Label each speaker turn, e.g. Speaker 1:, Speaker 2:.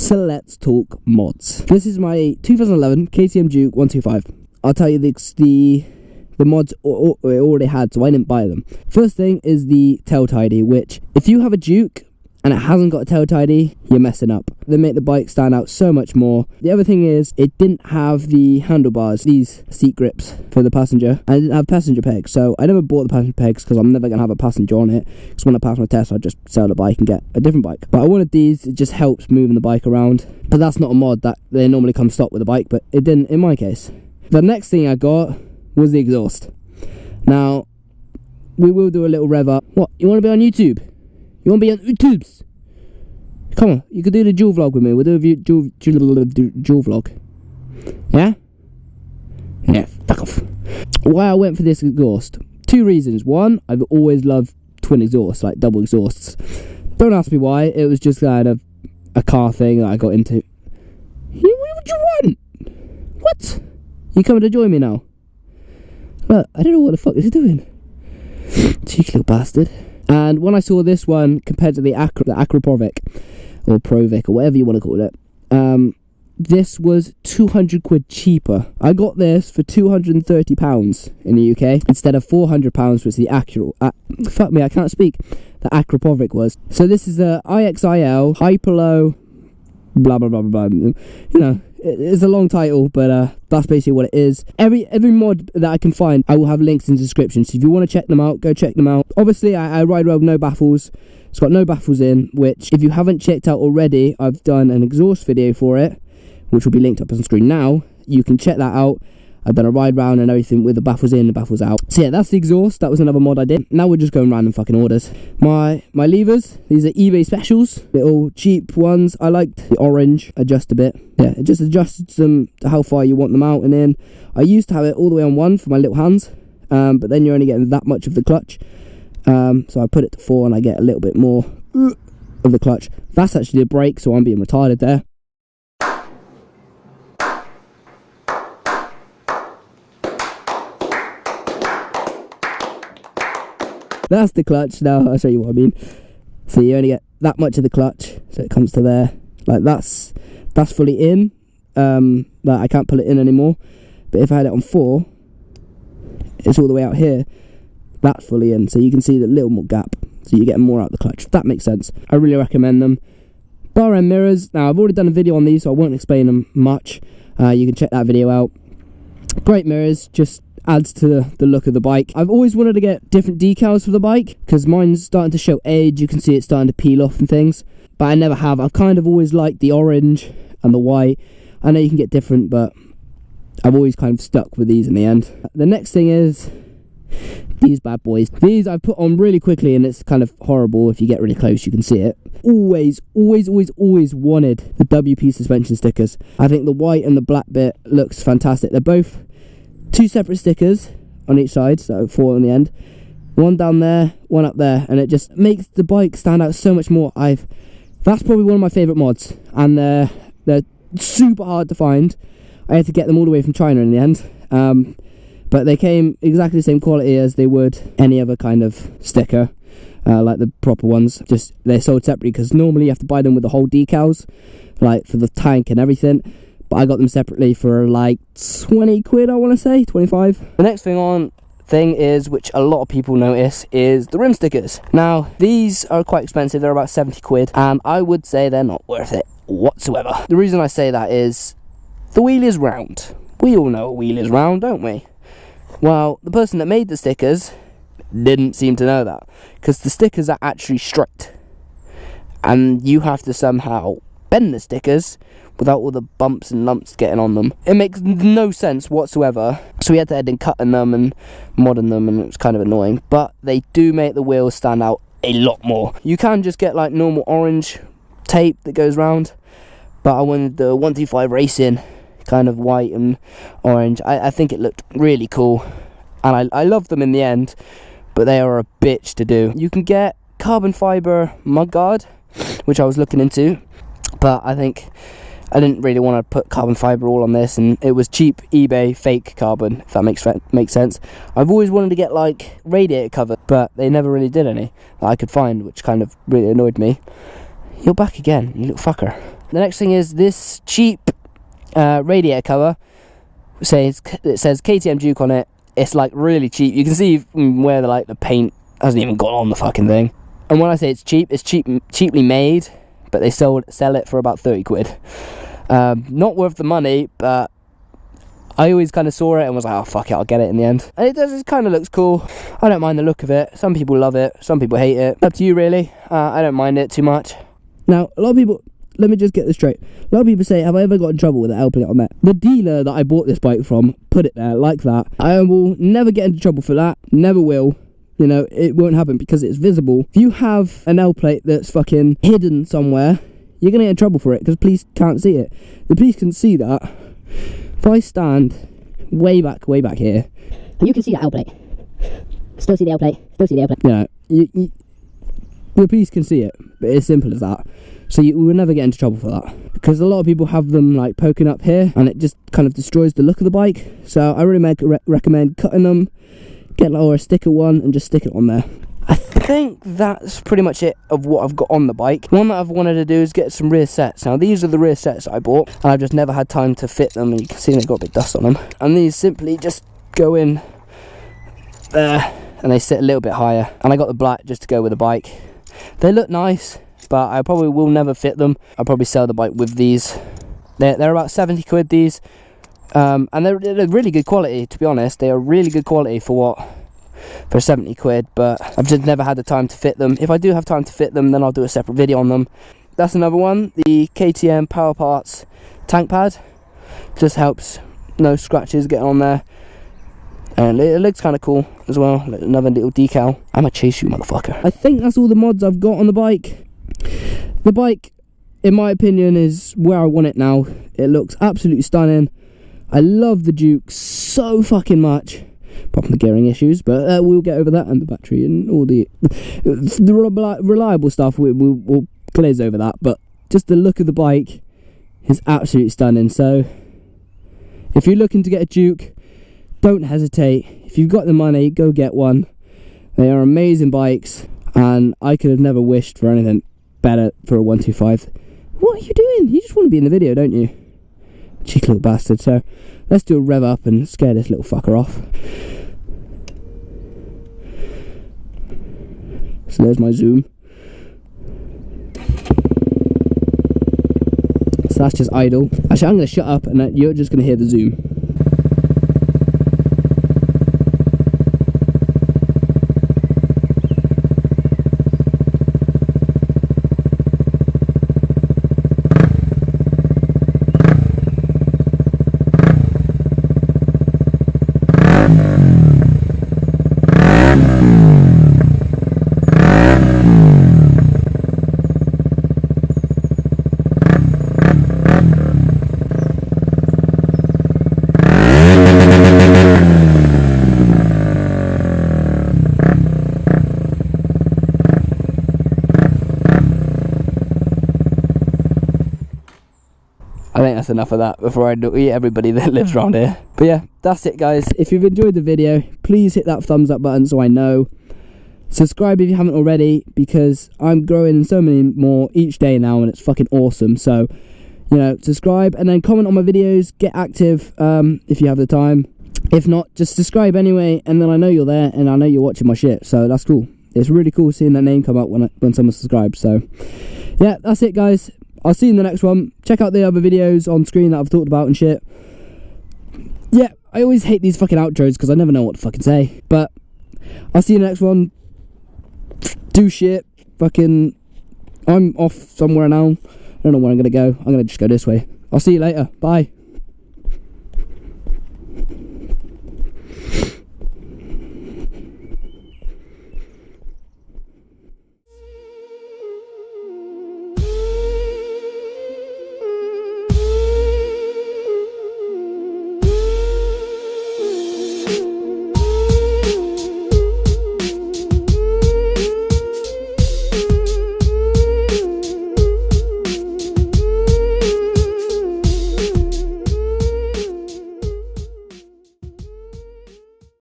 Speaker 1: So let's talk mods. This is my 2011 KTM Duke 125. I'll tell you the mods it already had, so I didn't buy them. First thing is the tail tidy, which if you have a Duke and it hasn't got a tail tidy, you're messing up. They make the bike stand out so much more. The other thing is, it didn't have the handlebars, these seat grips for the passenger, and it didn't have passenger pegs, so I never bought the passenger pegs because I'm never going to have a passenger on it, because when I pass my test, I'll just sell the bike and get a different bike. But I wanted these, it just helps moving the bike around, but that's not a mod that they normally come stock with the bike, but it didn't in my case. The next thing I got was the exhaust. Now, we will do a little rev up. What, you want to be on YouTube? You want to be on YouTubes? Come on, you could do the dual vlog with me. We'll do a dual vlog. Yeah? Yeah, fuck off. Why I went for this exhaust? Two reasons. One, I've always loved twin exhausts, like double exhausts. Don't ask me why. It was just kind of a car thing that I got into. What would you want? What? You coming to join me now? Look, I don't know what the fuck he's doing. Cheeky little bastard. And when I saw this one compared to the Acroprovic or Provic or whatever you want to call it, this was 200 quid cheaper. I got this for £230 in the UK instead of £400, which the fuck me, I can't speak. The Acroprovic was. So this is the IXIL Hyperlow, blah blah blah blah blah. You know, it's a long title, but that's basically what it is. Every mod that I can find, I will have links in the description, so if you want to check them out, go check them out. Obviously I ride around with no baffles. It's got no baffles in, which if you haven't checked out already, I've done an exhaust video for it, which will be linked up on screen now. You can check that out. I've done a ride round and everything with the baffles in, the baffles out. So yeah, that's the exhaust. That was another mod I did. Now we're just going random fucking orders. My levers, these are eBay specials, little cheap ones. I liked the orange, adjust a bit. Yeah, it just adjusts them to how far you want them out and in. I used to have it all the way on 1 for my little hands, but then you're only getting that much of the clutch. So I put it to 4 and I get a little bit more of the clutch. That's actually a brake, so I'm being retarded there. That's the clutch. Now I'll show you what I mean. So you only get that much of the clutch, so it comes to there. Like that's fully in. Like I can't pull it in anymore. But if I had it on 4, it's all the way out here. That's fully in, so you can see the little more gap. So you're getting more out of the clutch. If that makes sense. I really recommend them. Bar end mirrors. Now I've already done a video on these, so I won't explain them much. You can check that video out. Great mirrors, just adds to the look of the bike. I've always wanted to get different decals for the bike because mine's starting to show age. You can see it starting to peel off and things, but I never have. I've kind of always liked the orange and the white. I know you can get different, but I've always kind of stuck with these in the end. The next thing is these bad boys. These I put on really quickly and it's kind of horrible. If you get really close you can see it. Always wanted the WP suspension stickers. I think the white and the black bit looks fantastic. They're both 2 separate stickers on each side, so 4 on the end. One down there, one up there, and it just makes the bike stand out so much more. That's probably one of my favourite mods, and they're super hard to find. I had to get them all the way from China in the end, but they came exactly the same quality as they would any other kind of sticker, like the proper ones. Just they're sold separately because normally you have to buy them with the whole decals, like for the tank and everything. But I got them separately for like 20 quid, I want to say, 25. The next thing is, which a lot of people notice, is the rim stickers. Now, these are quite expensive. They're about 70 quid, and I would say they're not worth it whatsoever. The reason I say that is the wheel is round. We all know a wheel is round, don't we? Well, the person that made the stickers didn't seem to know that, because the stickers are actually straight, and you have to somehow bend the stickers without all the bumps and lumps getting on them. It makes no sense whatsoever. So we had to end in cutting them and modding them, and it was kind of annoying. But they do make the wheels stand out a lot more. You can just get like normal orange tape that goes round, but I wanted the 125 Racing kind of white and orange. I think it looked really cool, and I love them in the end, but they are a bitch to do. You can get carbon fiber Mudguard, which I was looking into, but I think I didn't really want to put carbon fiber all on this, and it was cheap eBay fake carbon, if that makes sense. I've always wanted to get like radiator cover, but they never really did any that I could find, which kind of really annoyed me. You're back again, you little fucker. The next thing is this cheap radiator cover. It says KTM Duke on it. It's like really cheap. You can see where the paint hasn't even got on the fucking thing. And when I say it's cheaply made, but they sell it for about 30 quid. Not worth the money, but I always kind of saw it and was like, oh fuck it, I'll get it in the end. And it kind of looks cool. I don't mind the look of it. Some people love it, some people hate it. Up to you really. I don't mind it too much. Now, a lot of people, let me just get this straight. A lot of people say, have I ever got in trouble with the L plate on there? The dealer that I bought this bike from put it there like that. I will never get into trouble for that. Never will. You know, it won't happen because it's visible. If you have an L plate that's fucking hidden somewhere, you're going to get in trouble for it because police can't see it. The police can see that. If I stand way back here,
Speaker 2: you can see that L plate. Still see the L plate. Still see the L plate.
Speaker 1: You the police can see it, but it's simple as that. So you will never get into trouble for that, because a lot of people have them like poking up here, and it just kind of destroys the look of the bike. So I really recommend cutting them, get a sticker one, and just stick it on there. I think that's pretty much it of what I've got on the bike. One that I've wanted to do is get some rear sets. Now these are the rear sets that I bought, and I've just never had time to fit them, and you can see they've got a bit of dust on them. And these simply just go in there, and they sit a little bit higher. And I got the black just to go with the bike. They look nice, but I probably will never fit them. I'll probably sell the bike with these. They're about 70 quid these, and they're really good quality, to be honest. They are really good quality for 70 quid, but I've just never had the time to fit them. If I do have time to fit them, then I'll do a separate video on them. That's another one, the KTM Power Parts tank pad. Just helps no scratches get on there, and it looks kind of cool as well. Another little decal. I'm gonna chase you, motherfucker. I think that's all the mods I've got on the bike. The bike, in my opinion, is where I want it now. It looks absolutely stunning. I love the Duke so fucking much. Apart from the gearing issues, but we'll get over that, and the battery and all the reliable stuff, we'll glaze over that. But just the look of the bike is absolutely stunning. So if you're looking to get a Duke, don't hesitate. If you've got the money, go get one. They are amazing bikes, and I could have never wished for anything better for a 125. What are you doing? You just want to be in the video, don't you? Cheeky little bastard. So let's do a rev up and scare this little fucker off. So there's my zoom. So that's just idle. Actually, I'm going to shut up, and you're just going to hear the zoom. I think that's enough of that before I eat everybody that lives around here. But yeah, that's it guys. If you've enjoyed the video, please hit that thumbs up button so I know. Subscribe if you haven't already, because I'm growing so many more each day now, and it's fucking awesome. So, you know, subscribe, and then comment on my videos, get active if you have the time. If not, just subscribe anyway, and then I know you're there, and I know you're watching my shit, so that's cool. It's really cool seeing that name come up when someone subscribes. So yeah, that's it guys. I'll see you in the next one. Check out the other videos on screen that I've talked about and shit. Yeah, I always hate these fucking outros because I never know what to fucking say. But I'll see you in the next one. Do shit. Fucking, I'm off somewhere now. I don't know where I'm going to go. I'm going to just go this way. I'll see you later. Bye.